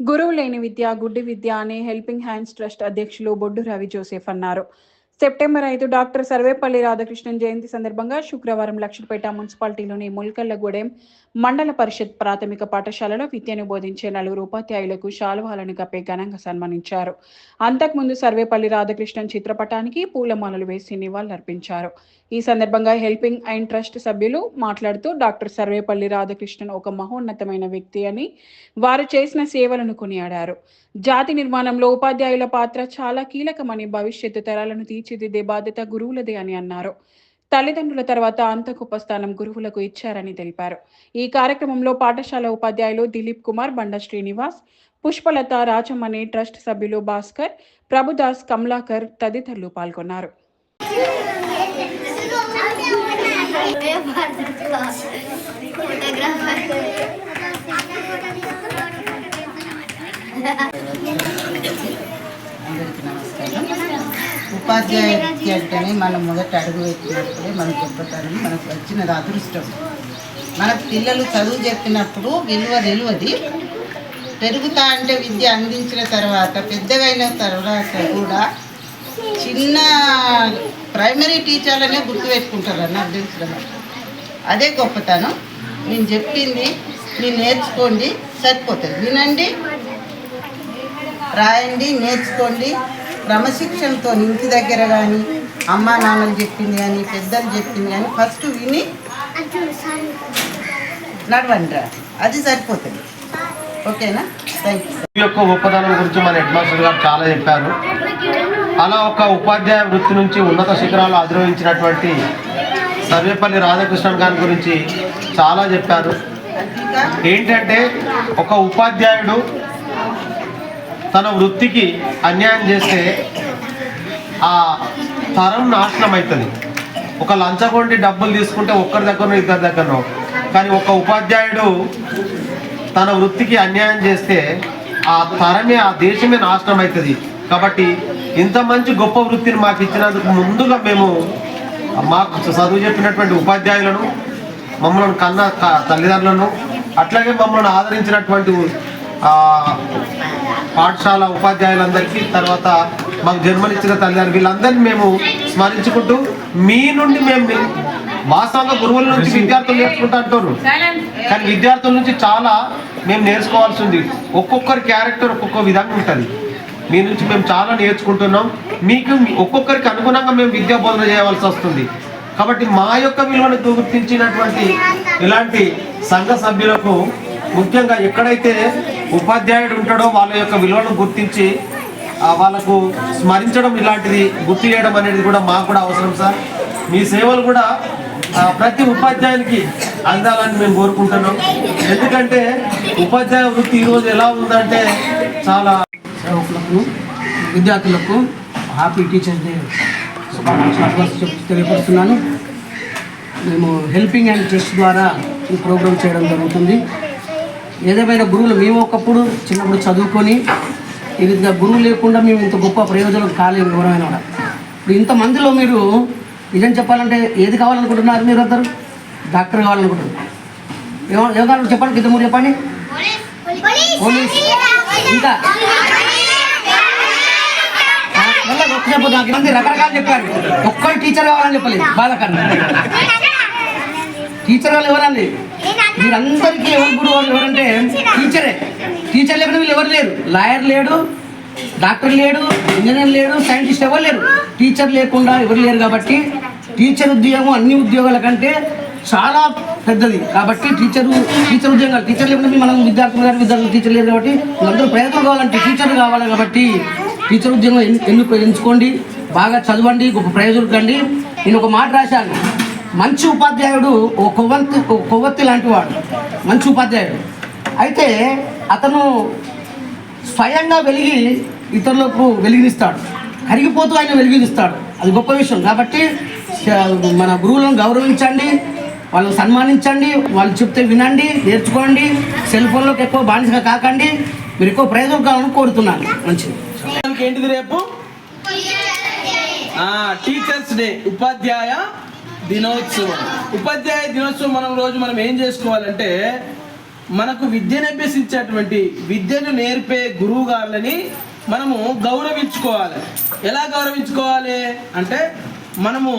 గురువు లేని విద్య గుడ్డి విద్య అని హెల్పింగ్ హ్యాండ్స్ ట్రస్ట్ అధ్యక్షులు బొడ్డు రవి జోసెఫ్ అన్నారు. సెప్టెంబర్ 5 డాక్టర్ సర్వేపల్లి రాధాకృష్ణన్ జయంతి సందర్భంగా శుక్రవారం లక్షపేట మున్సిపాలిటీలోని ముల్కల్లగూడెం మండల పరిషత్ ప్రాథమిక పాఠశాలలో విద్యను బోధించే 4 ఉపాధ్యాయులకు శాలువాలను కప్పి ఘనంగా సన్మానించారు. అంతకుముందు సర్వేపల్లి రాధాకృష్ణన్ చిత్రపటానికి పూలమాలలు వేసి నివాళులర్పించారు. ఈ సందర్భంగా హెల్పింగ్ అండ్ ట్రస్ట్ సభ్యులు మాట్లాడుతూ డాక్టర్ సర్వేపల్లి రాధాకృష్ణన్ ఒక మహోన్నతమైన వ్యక్తి అని, వారు చేసిన సేవలను కొనియాడారు. జాతి నిర్మాణంలో ఉపాధ్యాయుల పాత్ర చాలా కీలకమని, భవిష్యత్తు తరాలను తీర్చిదిద్దే బాధ్యత గురువులదే అని అన్నారు. తల్లిదండ్రుల తర్వాత అంత గొప్ప స్థానం గురువులకు ఇచ్చారని తెలిపారు. ఈ కార్యక్రమంలో పాఠశాల ఉపాధ్యాయులు దిలీప్ కుమార్, బండ శ్రీనివాస్, పుష్పలత, రాజమణి, ట్రస్ట్ సభ్యులు భాస్కర్, ప్రభుదాస్, కమలాకర్ తదితరులు పాల్గొన్నారు. అందరికీ నమస్కారం. ఉపాధ్యాయ వృత్తి అంటేనే మనం మొదట అడుగు పెట్టినప్పుడే మన గొప్పతనం, మనకు వచ్చినది అదృష్టం. మన పిల్లలు చదువు చెప్పినప్పుడు విలువ నిలువది. పెరుగుతా అంటే విద్య అందించిన తర్వాత పెద్దగైన తర్వాత కూడా చిన్న ప్రైమరీ టీచర్లనే గుర్తుపెట్టుకుంటారు నాకు తెలిసిన. అదే గొప్పతనం. నేను చెప్పింది మీరు నేర్చుకోండి, సరిపోతుంది. వినండి, రాయండి, నేర్చుకోండి. క్రమశిక్షణతో ఇంటి దగ్గర కానీ అమ్మా నాన్నలు చెప్పింది కానీ పెద్దలు చెప్పింది కానీ ఫస్ట్ విని నడవండి రా, అది సరిపోతుంది. ఓకేనా? Thank you. ఈ యొక్క గొప్పతనం గురించి మన హెడ్ మాస్టర్ గారు చాలా చెప్పారు. అలా ఒక ఉపాధ్యాయ వృత్తి నుంచి ఉన్నత శిఖరాలు అధిరోహించినటువంటి సర్వేపల్లి రాధాకృష్ణన్ గారి గురించి చాలా చెప్పారు. ఏంటంటే ఒక ఉపాధ్యాయుడు తన వృత్తికి అన్యాయం చేస్తే ఆ తరం నాశనం అవుతుంది. ఒక లంచగొండి డబ్బులు తీసుకుంటే ఒక్కరి దగ్గరనో ఇద్దరి దగ్గరనో, కానీ ఒక ఉపాధ్యాయుడు తన వృత్తికి అన్యాయం చేస్తే ఆ తరమే, ఆ దేశమే నాశనం అవుతుంది. కాబట్టి ఇంత మంచి గొప్ప వృత్తిని మాకు ఇచ్చినందుకు ముందుగా మేము మాకు చదువు చెప్పినటువంటి ఉపాధ్యాయులను, మమ్మల్ని కన్న తల్లిదండ్రులను, అట్లాగే మమ్మల్ని ఆదరించినటువంటి పాఠశాల ఉపాధ్యాయులందరికీ, తర్వాత మాకు జన్మనిచ్చిన తల్లిదండ్రులు, వీళ్ళందరినీ మేము స్మరించుకుంటూ మీ నుండి మేము వాస్తవంగా గురువుల నుంచి విద్యార్థులు నేర్చుకుంటూ అంటారు, కానీ విద్యార్థుల నుంచి చాలా మేము నేర్చుకోవాల్సి ఉంది. ఒక్కొక్కరి క్యారెక్టర్ ఒక్కొక్క విధంగా ఉంటుంది. మీ నుంచి మేము చాలా నేర్చుకుంటున్నాం. మీకు ఒక్కొక్కరికి అనుగుణంగా మేము విద్యా బోధన చేయవలసి వస్తుంది. కాబట్టి మా యొక్క విలువను గుర్తించినటువంటి ఇలాంటి సంఘ సభ్యులకు, ముఖ్యంగా ఎక్కడైతే ఉపాధ్యాయుడు ఉంటాడో వాళ్ళ యొక్క విలువను గుర్తించి వాళ్ళకు స్మరించడం, ఇలాంటిది గుర్తు చేయడం అనేది కూడా మాకు కూడా అవసరం సార్. మీ సేవలు కూడా ప్రతి ఉపాధ్యాయునికి అందాలని మేము కోరుకుంటున్నాం. ఎందుకంటే ఉపాధ్యాయ వృత్తి ఈరోజు ఎలా ఉందంటే చాలా సేవకులకు, విద్యార్థులకు హ్యాపీ టీచర్స్ డే శుభాకాంక్షలు తెలియపరుస్తున్నాను. మేము హెల్పింగ్ అండ్ ట్రస్ట్ ద్వారా ఈ ప్రోగ్రాం చేయడం జరుగుతుంది. ఏదేమైనా గురువులు మేము ఒకప్పుడు చిన్నప్పుడు చదువుకొని ఈ విధంగా గురువు లేకుండా మేము ఇంత గొప్ప ప్రయోజనం కాలేము ఎవరైనా కూడా. ఇప్పుడు ఇంతమందిలో మీరు నిజం చెప్పాలంటే ఏది కావాలనుకుంటున్నారు? మీరు అందరూ డాక్టర్ కావాలనుకుంటున్నారు. ఏమో కావాలి చెప్పండి, ఇద్దరు చెప్పండి. పోలీస్, ఇంకా నాకు రకరకాలు చెప్పారు. ఒక్కరు టీచర్ కావాలని చెప్పలేదు, బాధకన్నా. టీచర్ వాళ్ళు ఎవరండి? మీరందరికీ ఎవరు గురువు వాళ్ళు ఎవరంటే టీచరే. టీచర్ లేకుండా వీళ్ళు ఎవరు లేరు. లాయర్ లేడు, డాక్టర్ లేడు, ఇంజనీర్ లేడు, సైంటిస్ట్ ఎవరు లేరు. టీచర్ లేకుండా ఎవరు లేరు. కాబట్టి టీచర్ ఉద్యోగం అన్ని ఉద్యోగాల కంటే చాలా పెద్దది. కాబట్టి టీచర్ ఉద్యోగాలు, టీచర్ లేకుండా మనం విద్యార్థులు టీచర్ లేరు. కాబట్టి అందరూ ప్రయత్నం కావాలంటే టీచర్లు కావాలి. కాబట్టి టీచర్ ఉద్యోగం ఎంచుకోండి, బాగా చదవండి, గొప్ప ప్రయోజనం కండి. నేను ఒక మాట రాశాను, మంచి ఉపాధ్యాయుడు ఓ కొవ్వొత్తి లాంటి వాడు, మంచి ఉపాధ్యాయుడు. అయితే అతను స్వయంగా వెలిగి ఇతరులకు వెలిగిస్తాడు, కరిగిపోతూ ఆయన వెలిగిస్తాడు. అది గొప్ప విషయం. కాబట్టి మన గురువులను గౌరవించండి, వాళ్ళని సన్మానించండి, వాళ్ళు చెప్తే వినండి, నేర్చుకోండి. సెల్ ఫోన్లోకి ఎక్కువ బానిసగా కాకండి. మీరు ఎక్కువ ప్రయోజనం కావాలని కోరుతున్నాను. మంచిది. ఏంటిది రేపు? టీచర్స్ డే, ఉపాధ్యాయ దినోత్సవం. ఉపాధ్యాయ దినోత్సవం మనం ఏం చేసుకోవాలంటే మనకు విద్యను అభ్యసించేటువంటి విద్యను నేర్పే గురువు గారులని మనము గౌరవించుకోవాలి. ఎలా గౌరవించుకోవాలి అంటే మనము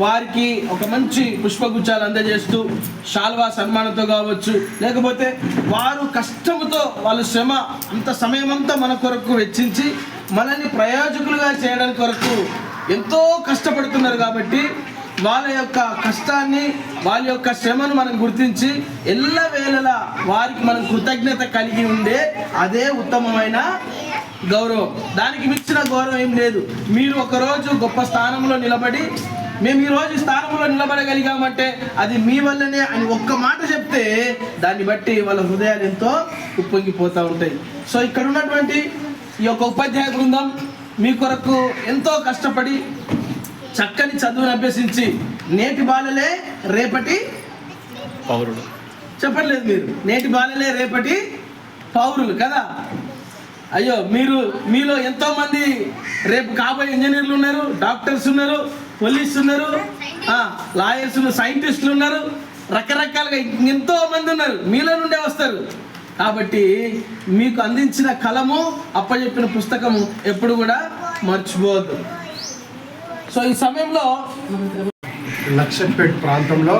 వారికి ఒక మంచి పుష్పగుచ్చాలు అందజేస్తూ శాల్వా సన్మానంతో కావచ్చు, లేకపోతే వారు కష్టంతో వాళ్ళ శ్రమ అంత సమయం అంతా మన కొరకు వెచ్చించి మనల్ని ప్రయోజకులుగా చేయడానికి కొరకు ఎంతో కష్టపడుతున్నారు. కాబట్టి వాళ్ళ యొక్క కష్టాన్ని వాళ్ళ యొక్క శ్రమను మనం గుర్తించి ఎల్లవేళలా వారికి మనం కృతజ్ఞత కలిగి ఉండే అదే ఉత్తమమైన గౌరవం. దానికి మించిన గౌరవం ఏం లేదు. మీరు ఒకరోజు గొప్ప స్థానంలో నిలబడి మేము ఈరోజు స్థానంలో నిలబడగలిగామంటే అది మీ వల్లనే అని ఒక్క మాట చెప్తే దాన్ని బట్టి వాళ్ళ హృదయాలు ఎంతో ఉప్పొంగిపోతూ ఉంటాయి. సో ఇక్కడ ఉన్నటువంటి ఈ యొక్క ఉపాధ్యాయ బృందం మీ కొరకు ఎంతో కష్టపడి చక్కని చదువును అభ్యసించి నేటి బాలలే రేపటి పౌరులు. చెప్పట్లేదు మీరు, నేటి బాలలే రేపటి పౌరులు కదా. అయ్యో మీలో ఎంతోమంది రేపు కాబోయే ఇంజనీర్లు ఉన్నారు, డాక్టర్స్ ఉన్నారు, పోలీసు ఉన్నారు, లాయర్స్ ఉన్నారు, సైంటిస్టులు ఉన్నారు, రకరకాలుగా ఎంతో మంది ఉన్నారు, మీలో నుండే వస్తారు. కాబట్టి మీకు అందించిన కలము అప్పచెప్పిన పుస్తకము ఎప్పుడు కూడా మర్చిపోవద్దు. సో ఈ సమయంలో లక్షపేట్ ప్రాంతంలో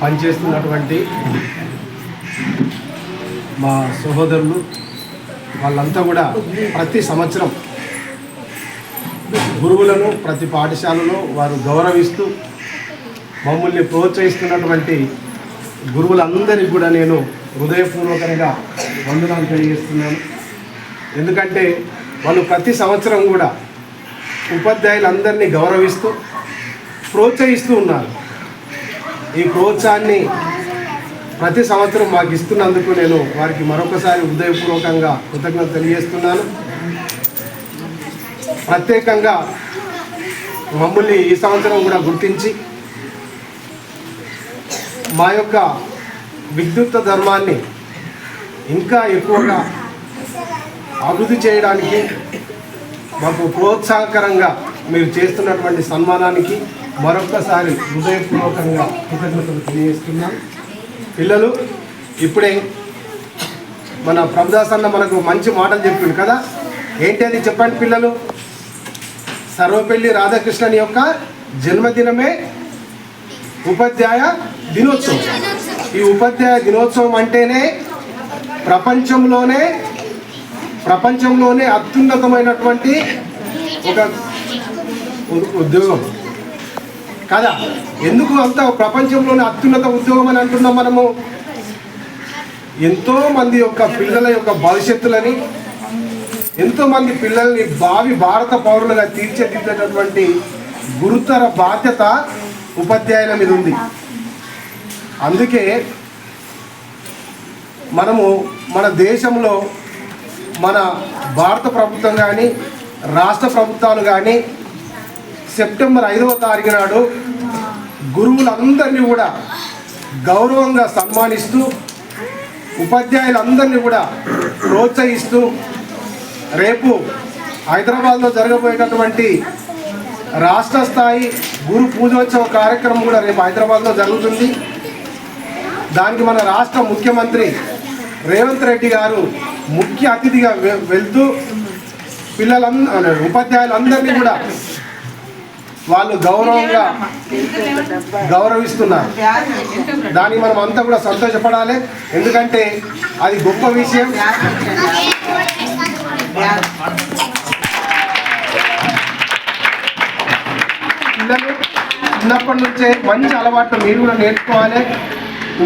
పనిచేస్తున్నటువంటి మా సహోదరులు వాళ్ళంతా కూడా ప్రతి సంవత్సరం గురువులను ప్రతి పాఠశాలలో వారు గౌరవిస్తూ మమ్మల్ని ప్రోత్సహిస్తున్నటువంటి గురువులందరికీ కూడా నేను హృదయపూర్వకంగా వందనాలు తెలియజేస్తున్నాను. ఎందుకంటే వాళ్ళు ప్రతి సంవత్సరం కూడా ఉపాధ్యాయులందరినీ గౌరవిస్తూ ప్రోత్సహిస్తూ ఉన్నారు. ఈ ప్రోత్సాహాన్ని ప్రతి సంవత్సరం మాకు ఇస్తున్నందుకు నేను వారికి మరొకసారి హృదయపూర్వకంగా కృతజ్ఞత తెలియజేస్తున్నాను. ప్రత్యేకంగా మమ్మల్ని ఈ సంవత్సరం కూడా గుర్తించి మా యొక్క విద్యుత్ ధర్మాన్ని ఇంకా ఎక్కువగా అభివృద్ధి చేయడానికి మాకు ప్రోత్సాహకరంగా మీరు చేస్తున్నటువంటి సన్మానానికి మరొక్కసారి హృదయపూర్వకంగా కృతజ్ఞతలు తెలియజేస్తున్నాను. పిల్లలు, ఇప్పుడే మన ప్రభుదాస్ అన్న మనకు మంచి మాటలు చెప్పిండు కదా, ఏంటి అది చెప్పండి పిల్లలు. సర్వపల్లి రాధాకృష్ణన్ యొక్క జన్మదినమే ఉపాధ్యాయ దినోత్సవం. ఈ ఉపాధ్యాయ దినోత్సవం అంటేనే ప్రపంచంలోనే అత్యున్నతమైనటువంటి ఒక ఉద్యోగం కదా. ఎందుకు అంత ప్రపంచంలోనే అత్యున్నత ఉద్యోగం అని అంటున్నాం మనము? ఎంతోమంది యొక్క పిల్లల యొక్క భవిష్యత్తులని, ఎంతోమంది పిల్లల్ని భావి భారత పౌరులుగా తీర్చిదిద్దేటటువంటి గురుతర బాధ్యత ఉపాధ్యాయుల మీద ఉంది. అందుకే మనము మన దేశంలో మన భారత ప్రభుత్వం కానీ రాష్ట్ర ప్రభుత్వాలు కానీ సెప్టెంబర్ 5వ తారీఖు నాడు గురువులందరినీ కూడా గౌరవంగా సన్మానిస్తూ ఉపాధ్యాయులందరినీ కూడా ప్రోత్సహిస్తూ రేపు హైదరాబాద్లో జరగబోయేటటువంటి రాష్ట్ర స్థాయి గురు పూజోత్సవ కార్యక్రమం కూడా రేపు హైదరాబాద్లో జరుగుతుంది. దానికి మన రాష్ట్ర ముఖ్యమంత్రి రేవంత్ రెడ్డి గారు ముఖ్య అతిథిగా వెళ్తూ ఉపాధ్యాయులందరినీ కూడా వాళ్ళు గౌరవిస్తున్నారు. దానికి మనం అంతా కూడా సంతోషపడాలి. ఎందుకంటే అది గొప్ప విషయం. పిల్లలు చిన్నప్పటి నుంచే మంచి అలవాట్లు మీరు కూడా నేర్చుకోవాలి.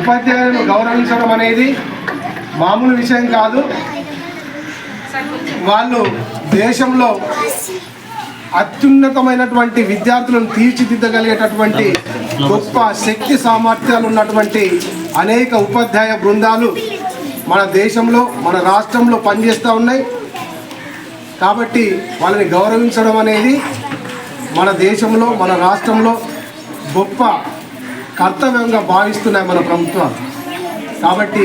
ఉపాధ్యాయులను గౌరవించడం అనేది మామూలు విషయం కాదు. వాళ్ళు దేశంలో అత్యున్నతమైనటువంటి విద్యార్థులను తీర్చిదిద్దగలిగేటటువంటి గొప్ప శక్తి సామర్థ్యాలు ఉన్నటువంటి అనేక ఉపాధ్యాయ బృందాలు మన దేశంలో మన రాష్ట్రంలో పనిచేస్తూ ఉన్నాయి. కాబట్టి వాళ్ళని గౌరవించడం అనేది మన దేశంలో మన రాష్ట్రంలో గొప్ప కర్తవ్యంగా భావిస్తున్నాయి మన ప్రభుత్వాలు. కాబట్టి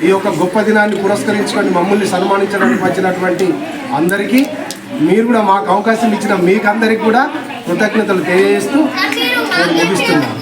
ఈ యొక్క గొప్ప దినాన్ని పురస్కరించుకొని మమ్మల్ని సన్మానించడానికి వచ్చినటువంటి అందరికీ, మీరు కూడా మాకు అవకాశం ఇచ్చిన మీకందరికీ కూడా కృతజ్ఞతలు తెలియజేస్తూ నేను ముగిస్తున్నాను.